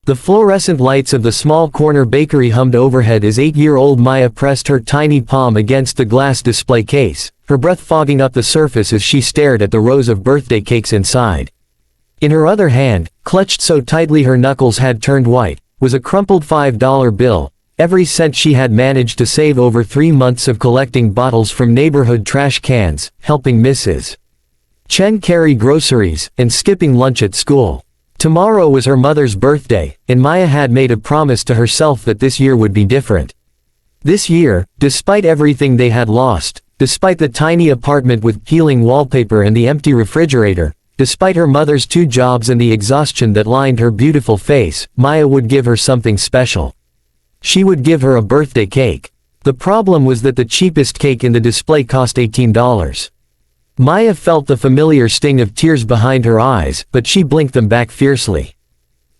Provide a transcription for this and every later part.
The fluorescent lights of the small corner bakery hummed overhead as 8-year-old Maya pressed her tiny palm against the glass display case, her breath fogging up the surface as she stared at the rows of birthday cakes inside. In her other hand, clutched so tightly her knuckles had turned white, was a crumpled $5 bill, every cent she had managed to save over 3 months of collecting bottles from neighborhood trash cans, helping Mrs. Chen carry groceries, and skipping lunch at school. Tomorrow was her mother's birthday, and Maya had made a promise to herself that this year would be different. This year, despite everything they had lost, despite the tiny apartment with peeling wallpaper and the empty refrigerator, despite her mother's 2 jobs and the exhaustion that lined her beautiful face, Maya would give her something special. She would give her a birthday cake. The problem was that the cheapest cake in the display cost $18. Maya felt the familiar sting of tears behind her eyes, but she blinked them back fiercely.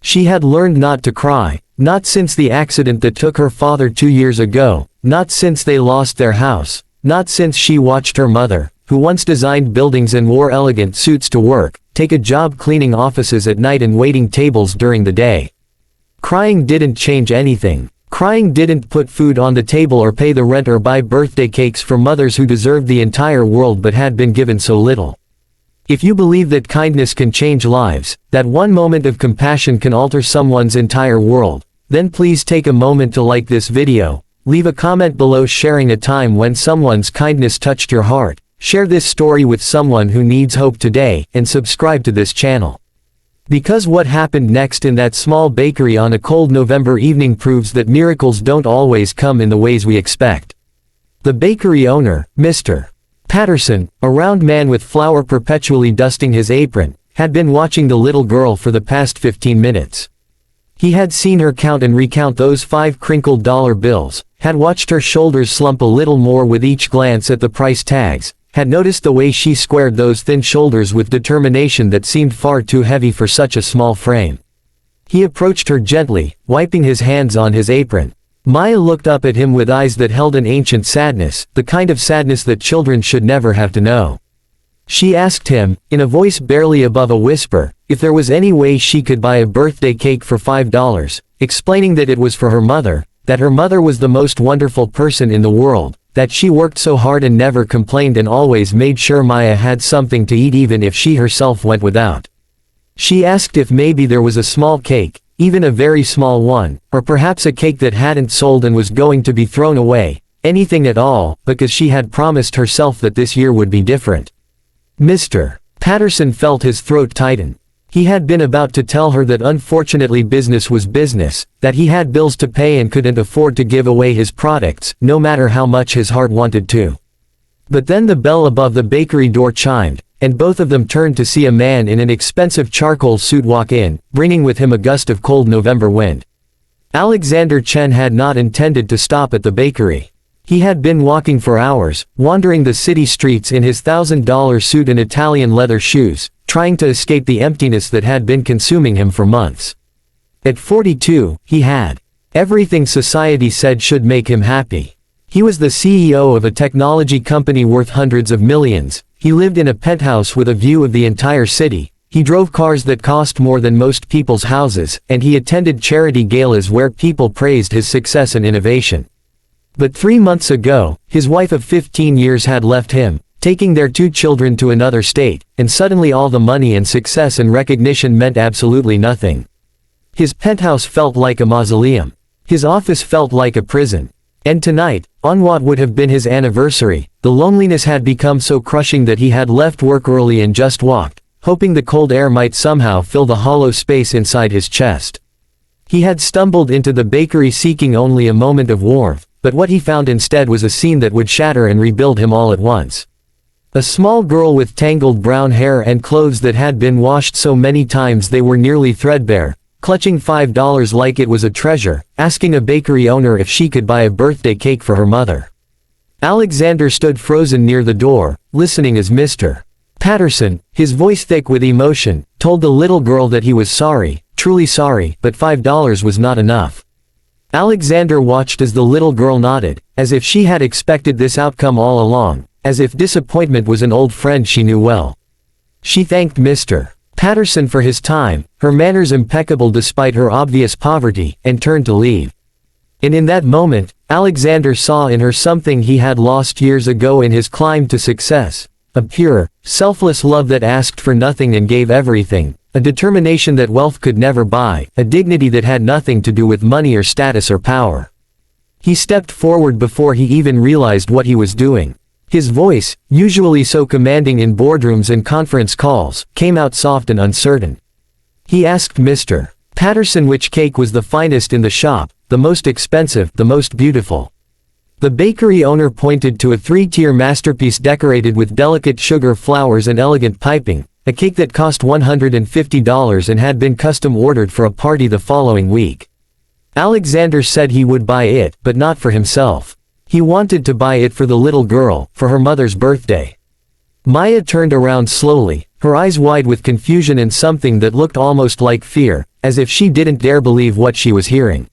She had learned not to cry, not since the accident that took her father 2 years ago, not since they lost their house, not since she watched her mother, who once designed buildings and wore elegant suits to work, take a job cleaning offices at night and waiting tables during the day. Crying didn't change anything. Crying didn't put food on the table or pay the rent or buy birthday cakes for mothers who deserved the entire world but had been given so little. If you believe that kindness can change lives, that one moment of compassion can alter someone's entire world, then please take a moment to like this video, leave a comment below sharing a time when someone's kindness touched your heart, share this story with someone who needs hope today, and subscribe to this channel. Because what happened next in that small bakery on a cold November evening proves that miracles don't always come in the ways we expect. The bakery owner, Mr. Patterson, a round man with flour perpetually dusting his apron, had been watching the little girl for the past 15 minutes. He had seen her count and recount those 5 crinkled dollar bills, had watched her shoulders slump a little more with each glance at the price tags, had noticed the way she squared those thin shoulders with determination that seemed far too heavy for such a small frame. He approached her gently, wiping his hands on his apron. Maya looked up at him with eyes that held an ancient sadness, the kind of sadness that children should never have to know. She asked him, in a voice barely above a whisper, if there was any way she could buy a birthday cake for $5, explaining that it was for her mother, that her mother was the most wonderful person in the world, that she worked so hard and never complained and always made sure Maya had something to eat even if she herself went without. She asked if maybe there was a small cake, even a very small one, or perhaps a cake that hadn't sold and was going to be thrown away, anything at all, because she had promised herself that this year would be different. Mr. Patterson felt his throat tighten. He had been about to tell her that unfortunately business was business, that he had bills to pay and couldn't afford to give away his products, no matter how much his heart wanted to. But then the bell above the bakery door chimed, and both of them turned to see a man in an expensive charcoal suit walk in, bringing with him a gust of cold November wind. Alexander Chen had not intended to stop at the bakery. He had been walking for hours, wandering the city streets in his $1,000 suit and Italian leather shoes, trying to escape the emptiness that had been consuming him for months. At 42, he had everything society said should make him happy. He was the CEO of a technology company worth hundreds of millions, he lived in a penthouse with a view of the entire city, he drove cars that cost more than most people's houses, and he attended charity galas where people praised his success and innovation. But 3 months ago, his wife of 15 years had left him, taking their 2 children to another state, and suddenly all the money and success and recognition meant absolutely nothing. His penthouse felt like a mausoleum. His office felt like a prison. And tonight, on what would have been his anniversary, the loneliness had become so crushing that he had left work early and just walked, hoping the cold air might somehow fill the hollow space inside his chest. He had stumbled into the bakery seeking only a moment of warmth, but what he found instead was a scene that would shatter and rebuild him all at once. A small girl with tangled brown hair and clothes that had been washed so many times they were nearly threadbare, clutching $5 like it was a treasure, asking a bakery owner if she could buy a birthday cake for her mother. Alexander stood frozen near the door, listening as Mr. Patterson, his voice thick with emotion, told the little girl that he was sorry, truly sorry, but $5 was not enough. Alexander watched as the little girl nodded, as if she had expected this outcome all along, as if disappointment was an old friend she knew well. She thanked Mr. Patterson for his time, her manners impeccable despite her obvious poverty, and turned to leave. And in that moment, Alexander saw in her something he had lost years ago in his climb to success. A pure, selfless love that asked for nothing and gave everything, a determination that wealth could never buy, a dignity that had nothing to do with money or status or power. He stepped forward before he even realized what he was doing. His voice, usually so commanding in boardrooms and conference calls, came out soft and uncertain. He asked Mr. Patterson which cake was the finest in the shop, the most expensive, the most beautiful. The bakery owner pointed to a 3-tier masterpiece decorated with delicate sugar flowers and elegant piping, a cake that cost $150 and had been custom ordered for a party the following week. Alexander said he would buy it, but not for himself. He wanted to buy it for the little girl, for her mother's birthday. Maya turned around slowly, her eyes wide with confusion and something that looked almost like fear, as if she didn't dare believe what she was hearing.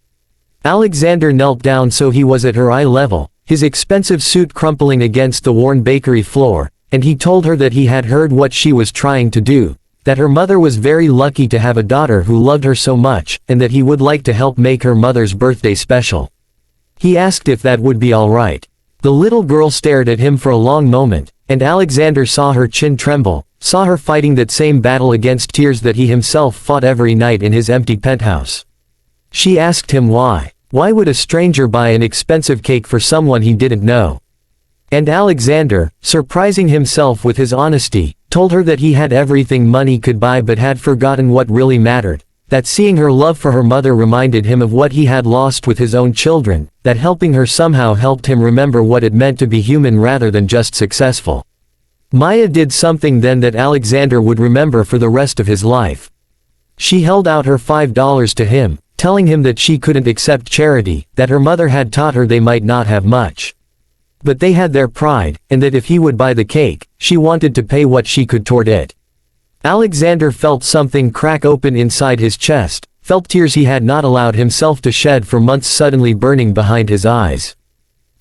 Alexander knelt down so he was at her eye level, his expensive suit crumpling against the worn bakery floor, and he told her that he had heard what she was trying to do, that her mother was very lucky to have a daughter who loved her so much, and that he would like to help make her mother's birthday special. He asked if that would be all right. The little girl stared at him for a long moment, and Alexander saw her chin tremble, saw her fighting that same battle against tears that he himself fought every night in his empty penthouse. She asked him why. Why would a stranger buy an expensive cake for someone he didn't know? And Alexander, surprising himself with his honesty, told her that he had everything money could buy but had forgotten what really mattered, that seeing her love for her mother reminded him of what he had lost with his own children, that helping her somehow helped him remember what it meant to be human rather than just successful. Maya did something then that Alexander would remember for the rest of his life. She held out her $5 to him, telling him that she couldn't accept charity, that her mother had taught her they might not have much. But they had their pride, and that if he would buy the cake, she wanted to pay what she could toward it. Alexander felt something crack open inside his chest, felt tears he had not allowed himself to shed for months suddenly burning behind his eyes.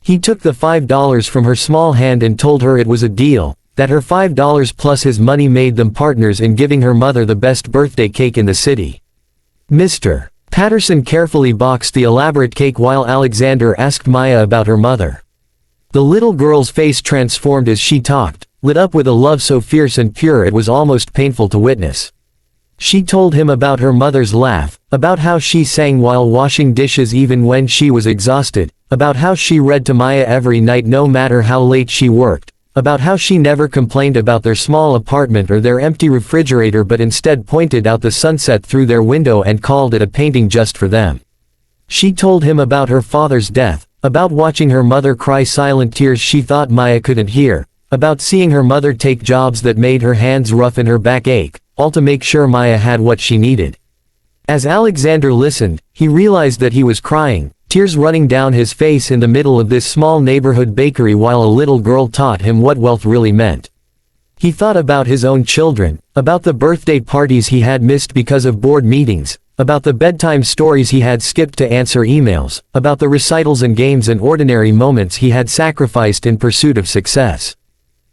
He took the $5 from her small hand and told her it was a deal, that her $5 plus his money made them partners in giving her mother the best birthday cake in the city. Mr. Patterson carefully boxed the elaborate cake while Alexander asked Maya about her mother. The little girl's face transformed as she talked, lit up with a love so fierce and pure it was almost painful to witness. She told him about her mother's laugh, about how she sang while washing dishes even when she was exhausted, about how she read to Maya every night no matter how late she worked, about how she never complained about their small apartment or their empty refrigerator but instead pointed out the sunset through their window and called it a painting just for them. She told him about her father's death, about watching her mother cry silent tears she thought Maya couldn't hear, about seeing her mother take jobs that made her hands rough and her back ache, all to make sure Maya had what she needed. As Alexander listened, he realized that he was crying, tears running down his face in the middle of this small neighborhood bakery while a little girl taught him what wealth really meant. He thought about his own children, about the birthday parties he had missed because of board meetings, about the bedtime stories he had skipped to answer emails, about the recitals and games and ordinary moments he had sacrificed in pursuit of success.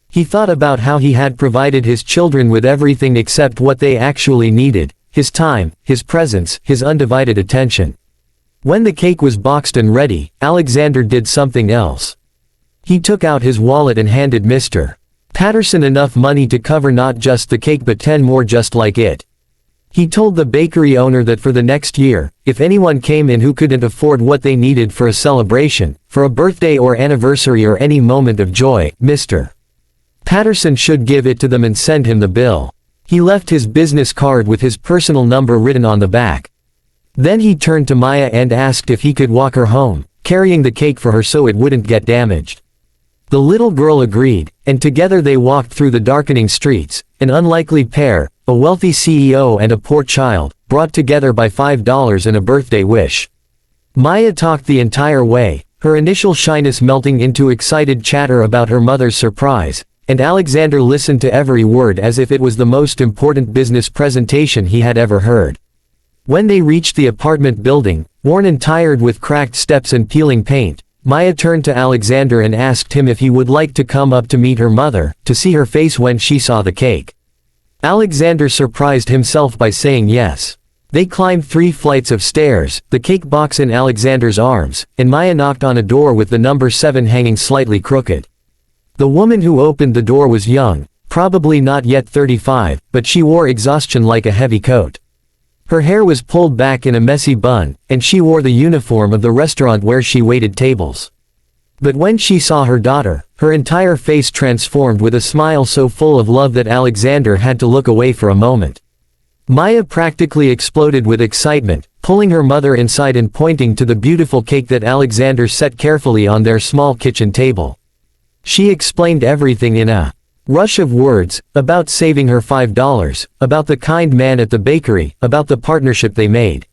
He thought about how he had provided his children with everything except what they actually needed, his time, his presence, his undivided attention. When the cake was boxed and ready, Alexander did something else. He took out his wallet and handed Mr. Patterson enough money to cover not just the cake but 10 more just like it. He told the bakery owner that for the next year, if anyone came in who couldn't afford what they needed for a celebration, for a birthday or anniversary or any moment of joy, Mr. Patterson should give it to them and send him the bill. He left his business card with his personal number written on the back. Then he turned to Maya and asked if he could walk her home, carrying the cake for her so it wouldn't get damaged. The little girl agreed, and together they walked through the darkening streets, an unlikely pair, a wealthy CEO and a poor child, brought together by $5 and a birthday wish. Maya talked the entire way, her initial shyness melting into excited chatter about her mother's surprise, and Alexander listened to every word as if it was the most important business presentation he had ever heard. When they reached the apartment building, worn and tired with cracked steps and peeling paint, Maya turned to Alexander and asked him if he would like to come up to meet her mother, to see her face when she saw the cake. Alexander surprised himself by saying yes. They climbed 3 flights of stairs, the cake box in Alexander's arms, and Maya knocked on a door with the number 7 hanging slightly crooked. The woman who opened the door was young, probably not yet 35, but she wore exhaustion like a heavy coat. Her hair was pulled back in a messy bun, and she wore the uniform of the restaurant where she waited tables. But when she saw her daughter, her entire face transformed with a smile so full of love that Alexander had to look away for a moment. Maya practically exploded with excitement, pulling her mother inside and pointing to the beautiful cake that Alexander set carefully on their small kitchen table. She explained everything in a rush of words, about saving her $5, about the kind man at the bakery, about the partnership they made.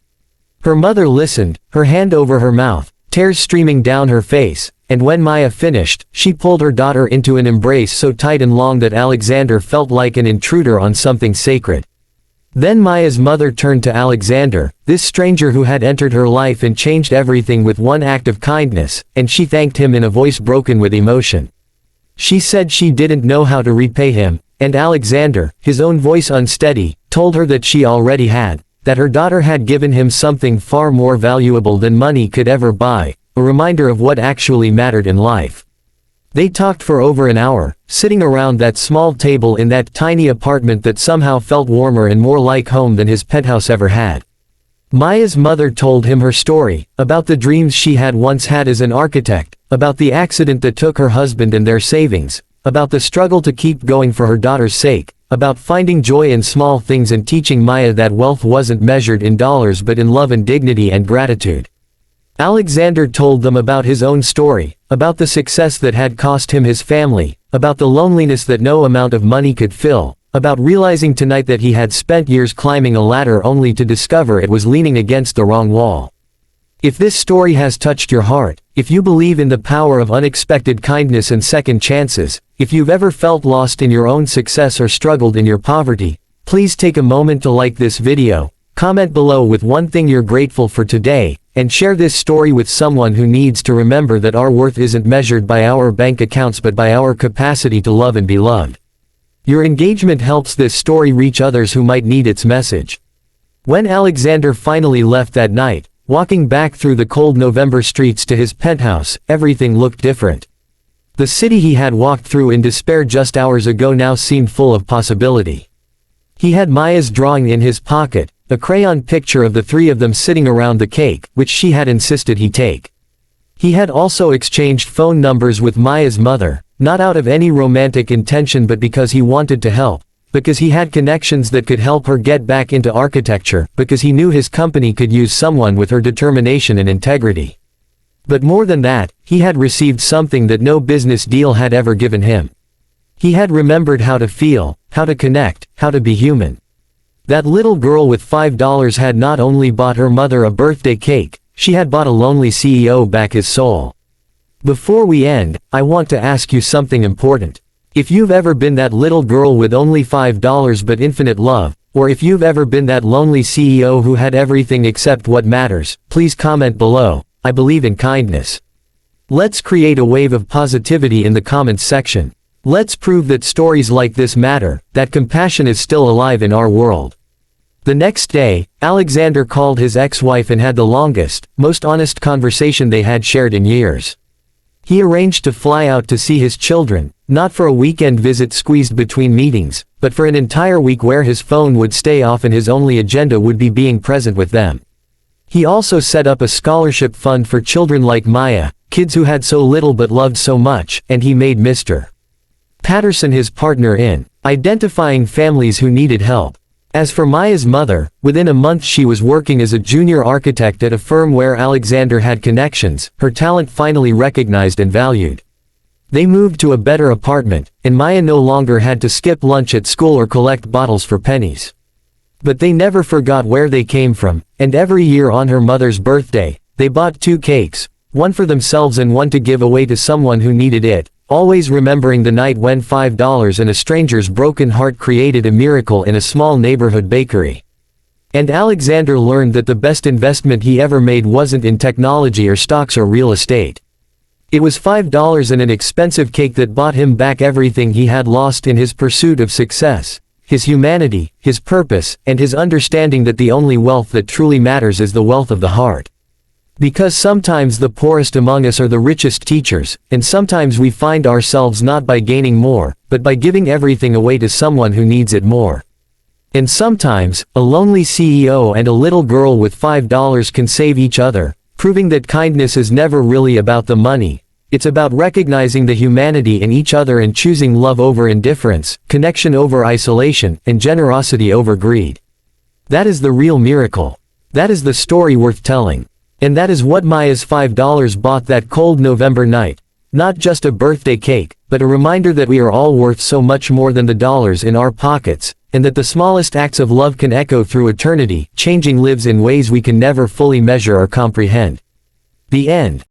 Her mother listened, her hand over her mouth, tears streaming down her face, and when Maya finished, she pulled her daughter into an embrace so tight and long that Alexander felt like an intruder on something sacred. Then Maya's mother turned to Alexander, this stranger who had entered her life and changed everything with one act of kindness, and she thanked him in a voice broken with emotion. She said she didn't know how to repay him, and Alexander, his own voice unsteady, told her that she already had, that her daughter had given him something far more valuable than money could ever buy, a reminder of what actually mattered in life. They talked for over an hour, sitting around that small table in that tiny apartment that somehow felt warmer and more like home than his penthouse ever had. Maya's mother told him her story, about the dreams she had once had as an architect, about the accident that took her husband and their savings, about the struggle to keep going for her daughter's sake, about finding joy in small things and teaching Maya that wealth wasn't measured in dollars but in love and dignity and gratitude. Alexander told them about his own story, about the success that had cost him his family, about the loneliness that no amount of money could fill, about realizing tonight that he had spent years climbing a ladder only to discover it was leaning against the wrong wall. If this story has touched your heart, if you believe in the power of unexpected kindness and second chances, if you've ever felt lost in your own success or struggled in your poverty, please take a moment to like this video, comment below with one thing you're grateful for today, and share this story with someone who needs to remember that our worth isn't measured by our bank accounts but by our capacity to love and be loved. Your engagement helps this story reach others who might need its message. When Alexander finally left that night, walking back through the cold November streets to his penthouse, everything looked different. The city he had walked through in despair just hours ago now seemed full of possibility. He had Maya's drawing in his pocket, a crayon picture of the 3 of them sitting around the cake, which she had insisted he take. He had also exchanged phone numbers with Maya's mother, not out of any romantic intention but because he wanted to help, because he had connections that could help her get back into architecture, because he knew his company could use someone with her determination and integrity. But more than that, he had received something that no business deal had ever given him. He had remembered how to feel, how to connect, how to be human. That little girl with $5 had not only bought her mother a birthday cake, she had bought a lonely CEO back his soul. Before we end, I want to ask you something important. If you've ever been that little girl with only $5 but infinite love, or if you've ever been that lonely CEO who had everything except what matters, please comment below. I believe in kindness. Let's create a wave of positivity in the comments section. Let's prove that stories like this matter, that compassion is still alive in our world. The next day, Alexander called his ex-wife and had the longest, most honest conversation they had shared in years. He arranged to fly out to see his children, not for a weekend visit squeezed between meetings, but for an entire week where his phone would stay off and his only agenda would be being present with them. He also set up a scholarship fund for children like Maya, kids who had so little but loved so much, and he made Mr. Patterson his partner in identifying families who needed help. As for Maya's mother, within a month she was working as a junior architect at a firm where Alexander had connections, her talent finally recognized and valued. They moved to a better apartment, and Maya no longer had to skip lunch at school or collect bottles for pennies. But they never forgot where they came from, and every year on her mother's birthday, they bought 2 cakes, one for themselves and one to give away to someone who needed it, always remembering the night when $5 and a stranger's broken heart created a miracle in a small neighborhood bakery. And Alexander learned that the best investment he ever made wasn't in technology or stocks or real estate. It was $5 and an expensive cake that bought him back everything he had lost in his pursuit of success, his humanity, his purpose, and his understanding that the only wealth that truly matters is the wealth of the heart. Because sometimes the poorest among us are the richest teachers, and sometimes we find ourselves not by gaining more, but by giving everything away to someone who needs it more. And sometimes, a lonely CEO and a little girl with $5 can save each other, proving that kindness is never really about the money. It's about recognizing the humanity in each other and choosing love over indifference, connection over isolation, and generosity over greed. That is the real miracle. That is the story worth telling. And that is what Maya's $5 bought that cold November night. Not just a birthday cake, but a reminder that we are all worth so much more than the dollars in our pockets, and that the smallest acts of love can echo through eternity, changing lives in ways we can never fully measure or comprehend. The end.